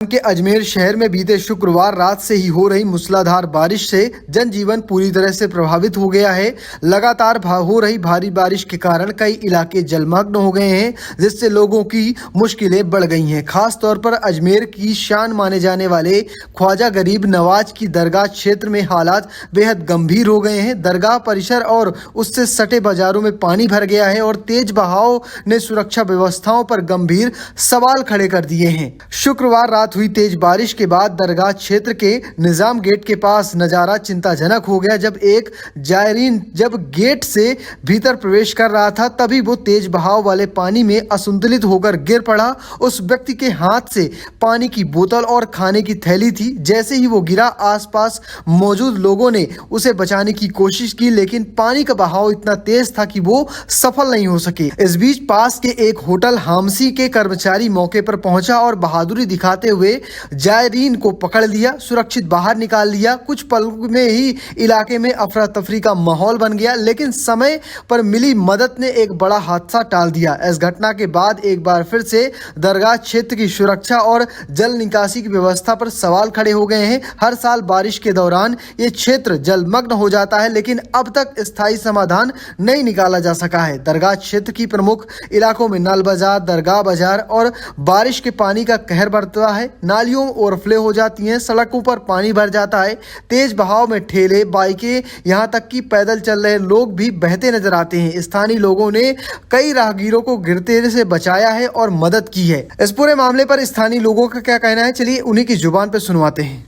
के अजमेर शहर में बीते शुक्रवार रात से ही हो रही मूसलाधार बारिश से जनजीवन पूरी तरह से प्रभावित हो गया है। लगातार हो रही भारी बारिश के कारण कई इलाके जलमग्न हो गए हैं, जिससे लोगों की मुश्किलें बढ़ गई हैं। खास तौर पर अजमेर की शान माने जाने वाले ख्वाजा गरीब नवाज की दरगाह क्षेत्र में हालात बेहद गंभीर हो गए हैं। दरगाह परिसर और उससे सटे बाजारों में पानी भर गया है और तेज बहाव ने सुरक्षा व्यवस्थाओं पर गंभीर सवाल खड़े कर दिए हैं। शुक्रवार रात हुई तेज बारिश के बाद दरगाह क्षेत्र के निजाम गेट के पास नजारा चिंताजनक हो गया। जब एक जायरीन जब गेट से भीतर प्रवेश कर रहा था, तभी वो तेज बहाव वाले पानी में असंतुलित होकर गिर पड़ा। उस व्यक्ति के हाथ से पानी की बोतल और खाने की थैली थी। जैसे ही वो गिरा, आसपास मौजूद लोगों ने उसे बचाने की कोशिश की, लेकिन पानी का बहाव इतना तेज था कि वो सफल नहीं हो सके। इस बीच पास के एक होटल हामसी के कर्मचारी मौके पर पहुंचा और बहादुरी दिखाते हुए जायरीन को पकड़ लिया, सुरक्षित बाहर निकाल लिया। कुछ पल में ही इलाके में अफरा तफरी का माहौल बन गया, लेकिन समय पर मिली मदद ने एक बड़ा हादसा टाल दिया। इस घटना के बाद एक बार फिर से दरगाह क्षेत्र की सुरक्षा और जल निकासी की व्यवस्था पर सवाल खड़े हो गए हैं। हर साल बारिश के दौरान ये क्षेत्र जलमग्न हो जाता है, लेकिन अब तक स्थायी समाधान नहीं निकाला जा सका है। दरगाह क्षेत्र की प्रमुख इलाकों में नाल बाजार, दरगाह बाजार और बारिश के पानी का कहर बरतता है। नालियों ओवरफ्लो हो जाती हैं, सड़कों पर पानी भर जाता है। तेज बहाव में ठेले, बाइकें, यहां तक कि पैदल चल रहे लोग भी बहते नजर आते हैं। स्थानीय लोगों ने कई राहगीरों को गिरते से बचाया है और मदद की है। इस पूरे मामले पर स्थानीय लोगों का क्या कहना है, चलिए उन्हीं की जुबान पर सुनवाते हैं।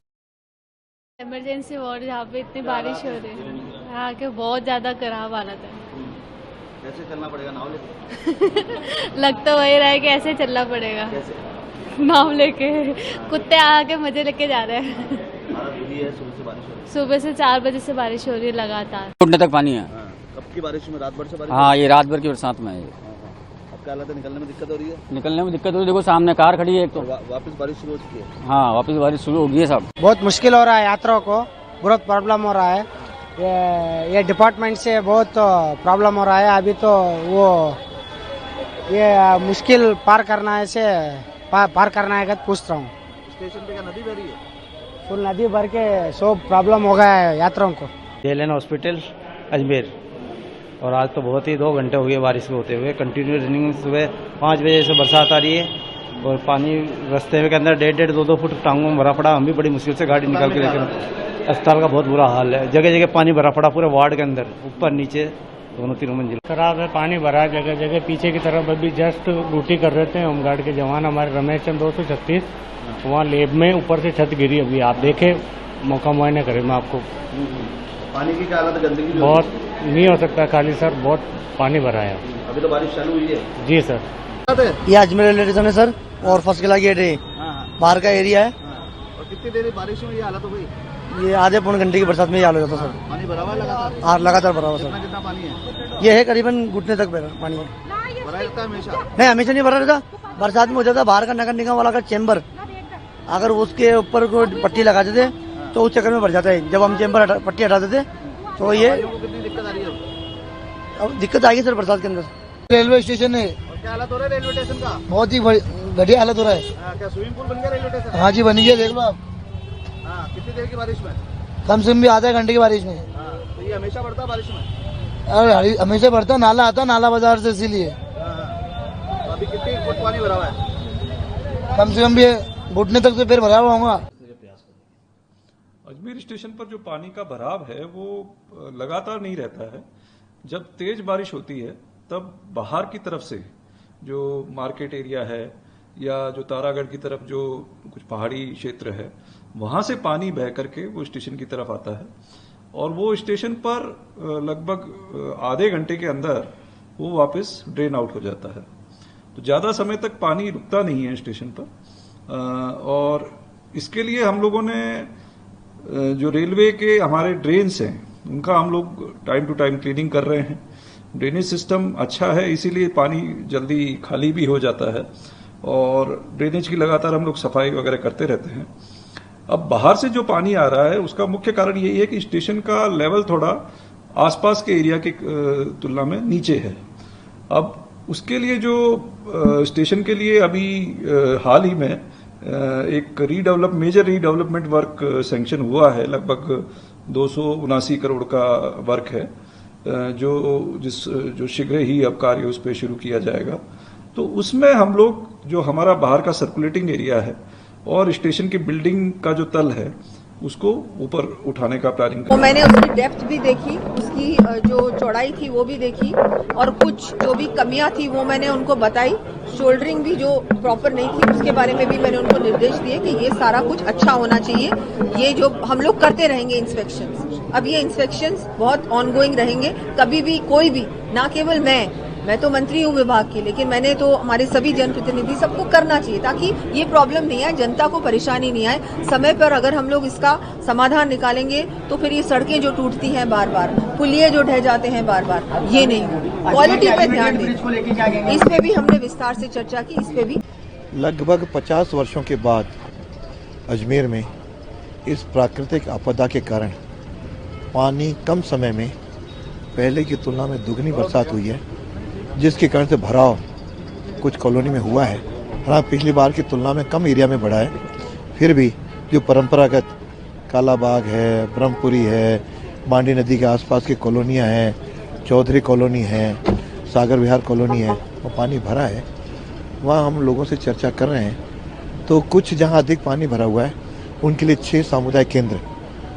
इमरजेंसी वार्ड जहाँ पे इतनी बारिश हो रही है, यहाँ के बहुत ज्यादा खराब हालत है। कैसे चलना पड़ेगा नाव लेके? लग तो वही रहा है कि ऐसे चलना पड़ेगा। कैसे? नाव लेके कुत्ते आके मजे लेके जा रहे हैं। हालत बुरी है, सुबह से बारिश हो रही है। सुबह से 4 बजे से बारिश हो रही है लगातार। घुटने तक पानी है। हाँ, कब की बारिश में? रात भर से बारिश? हाँ, ये रात भर की बरसात में है। अब क्या हालत है? निकलने में दिक्कत हो रही है? निकलने में दिक्कत हो रही है। देखो सामने कार खड़ी है एक तो। वापस बारिश शुरू हो चुकी है? हाँ, वापस बारिश शुरू हो गई है साहब। बहुत मुश्किल हो रहा है, यात्रियों को बहुत प्रॉब्लम हो रहा है। ये डिपार्टमेंट से बहुत प्रॉब्लम हो रहा है। अभी तो वो ये मुश्किल पार करना है से पार करना है पूछ रहा हूँ। स्टेशन पे क्या नदी बह रही है? फुल नदी भर के सब प्रॉब्लम हो गया है यात्रियों को। JLN hospital Ajmer. और आज तो बहुत ही 2 घंटे हो गए बारिश के होते हुए। कंटिन्यू रनिंग सुबह 5 बजे से बरसात आ रही है और पानी रास्ते के अंदर 1.5 2 फुट टांगों में भरा पड़ा। हम भी बड़ी मुश्किल से गाड़ी निकाल के लेकर। अस्पताल का बहुत बुरा हाल है, जगह जगह पानी भरा पड़ा पूरे वार्ड के अंदर, ऊपर नीचे दोनों 3 मंजिल खराब है। पानी भरा है जगह जगह। पीछे की तरफ अभी जस्ट ड्यूटी कर रहे थे होमगार्ड के जवान हमारे रमेश चंद 236, वहाँ लेब में ऊपर से छत गिरी। अभी आप देखे, मौका मुआयना करें मैं आपको। पानी की क्या हालत है? गंदगी बहुत नहीं हो सकता खाली सर, बहुत पानी भरा है। अभी तो बारिश चालू हुई है? जी सर। ये अजमेर रेलवे स्टेशन है सर, और फर्स्ट क्लास गेट है, बाहर का एरिया है। और कितनी देर बारिश में ये हालत हो गई? ये आधे पौने घंटे की बरसात में ही हाल हो जाता सर। पानी भरा हुआ है लगातार? हाँ, लगातार भरा हुआ सर। कितना पानी है? ये है करीबन घुटने तक पानी है। भरा रहता है हमेशा? नहीं, हमेशा नहीं भरा रहता। बरसात में हो जाता बाहर का नगर निगम वाला का चेम्बर, अगर उसके ऊपर कोई पट्टी लगा देते तो उस चक्कर में भर जाता है। जब हम चेम्बर पट्टी हटा देते तो ये कितनी दिक्कत आ रही है? अब दिक्कत आएगी सर बरसात के अंदर। रेलवे स्टेशन है, और क्या हालत हो रहा है रेलवे स्टेशन का? बहुत ही घटिया हालत हो रहा है। क्या स्विमिंग पूल बन गया रेलवे स्टेशन? हाँ जी, बनी है, देख लो आप। कितनी देर की बारिश में? कम से कम भी आधे घंटे की बारिश में। तो ये हमेशा बढ़ता है बारिश में? अरे हमेशा बढ़ता, नाला आता नाला बाजार से, इसीलिए। तो अभी कितनी फुट पानी भरा हुआ है? कम से कम भी घुटने तक से फिर भरा हुआ होगा। अजमेर स्टेशन पर जो पानी का भराव है वो लगातार नहीं रहता है। जब तेज बारिश होती है तब बाहर की तरफ से जो मार्केट एरिया है या जो तारागढ़ की तरफ जो कुछ पहाड़ी क्षेत्र है, वहां से पानी बह करके वो स्टेशन की तरफ आता है और वो स्टेशन पर लगभग आधे घंटे के अंदर वो वापस ड्रेन आउट हो जाता है। तो ज्यादा समय तक पानी रुकता नहीं है स्टेशन पर। और इसके लिए हम लोगों ने जो रेलवे के हमारे ड्रेन्स हैं उनका हम लोग टाइम टू टाइम क्लीनिंग कर रहे हैं। ड्रेनेज सिस्टम अच्छा है, इसीलिए पानी जल्दी खाली भी हो जाता है और ड्रेनेज की लगातार हम लोग सफाई वगैरह करते रहते हैं। अब बाहर से जो पानी आ रहा है उसका मुख्य कारण यही है कि स्टेशन का लेवल थोड़ा आसपास के एरिया की तुलना में नीचे है। अब उसके लिए जो स्टेशन के लिए अभी हाल ही में एक मेजर रीडेवलपमेंट वर्क सैंक्शन हुआ है, लगभग 279 करोड़ का वर्क है, जो शीघ्र ही अब कार्य उस पर शुरू किया जाएगा। तो उसमें हम लोग जो हमारा बाहर का सर्कुलेटिंग एरिया है और स्टेशन की बिल्डिंग का जो तल है उसको ऊपर उठाने का प्लानिंग तो मैंने उसकी डेप्थ भी देखी, उसकी जो चौड़ाई थी वो भी देखी, और कुछ जो भी कमियां थी वो मैंने उनको बताई। शोल्डरिंग भी जो प्रॉपर नहीं थी उसके बारे में भी मैंने उनको निर्देश दिए कि ये सारा कुछ अच्छा होना चाहिए। ये जो हम लोग करते रहेंगे इंस्पेक्शंस, अब ये इंस्पेक्शंस बहुत ऑनगोइंग रहेंगे। कभी भी कोई भी, ना केवल मैं तो मंत्री हूँ विभाग की, लेकिन मैंने तो हमारे सभी जनप्रतिनिधि सबको करना चाहिए ताकि ये प्रॉब्लम नहीं आए, जनता को परेशानी नहीं आए। समय पर अगर हम लोग इसका समाधान निकालेंगे तो फिर ये सड़कें जो टूटती हैं बार बार, पुलिये जो ढह जाते हैं बार बार, ये नहीं होगी। क्वालिटी पे ध्यान दें, इस पे भी हमने विस्तार से चर्चा की। इस पे भी लगभग 50 वर्षों के बाद अजमेर में इस प्राकृतिक आपदा के कारण पानी कम समय में पहले की तुलना में दुगनी बरसात हुई है, जिसके कारण से भराव कुछ कॉलोनी में हुआ है। हाँ, पिछली बार की तुलना में कम एरिया में बढ़ा है, फिर भी जो परंपरागत कालाबाग है, ब्रह्मपुरी है, मांडी नदी के आसपास की कॉलोनियाँ हैं, चौधरी कॉलोनी है, सागर विहार कॉलोनी है, वो पानी भरा है। वहाँ हम लोगों से चर्चा कर रहे हैं। तो कुछ जहाँ अधिक पानी भरा हुआ है उनके लिए 6 सामुदायिक केंद्र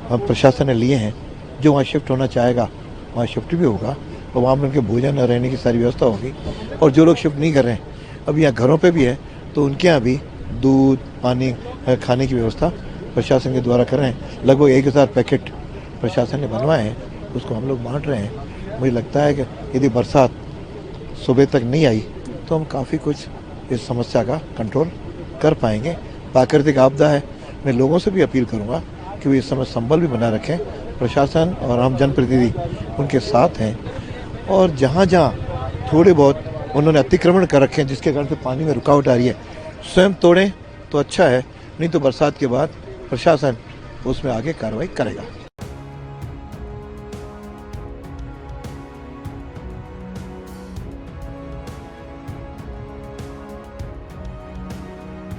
हम प्रशासन ने लिए हैं। जो वहाँ शिफ्ट होना चाहेगा वहाँ शिफ्ट भी होगा, और वहाँ पर उनके भोजन और रहने की सारी व्यवस्था होगी। और जो लोग शिफ्ट नहीं कर रहे हैं, अब यहाँ घरों पे भी है, तो उनके यहाँ भी दूध, पानी, खाने की व्यवस्था प्रशासन के द्वारा कर रहे हैं। लगभग 1000 पैकेट प्रशासन ने बनवाए हैं, उसको हम लोग बांट रहे हैं। मुझे लगता है कि यदि बरसात सुबह तक नहीं आई तो हम काफ़ी कुछ इस समस्या का कंट्रोल कर पाएंगे। प्राकृतिक आपदा है, मैं लोगों से भी अपील करूँगा कि वे इस समय संभल भी बना रखें। प्रशासन और हम जनप्रतिनिधि उनके साथ हैं, और जहाँ जहाँ थोड़े बहुत उन्होंने अतिक्रमण कर रखे हैं जिसके कारण से पानी में रुकावट आ रही है, स्वयं तोड़ें तो अच्छा है, नहीं तो बरसात के बाद प्रशासन उसमें आगे कार्रवाई करेगा।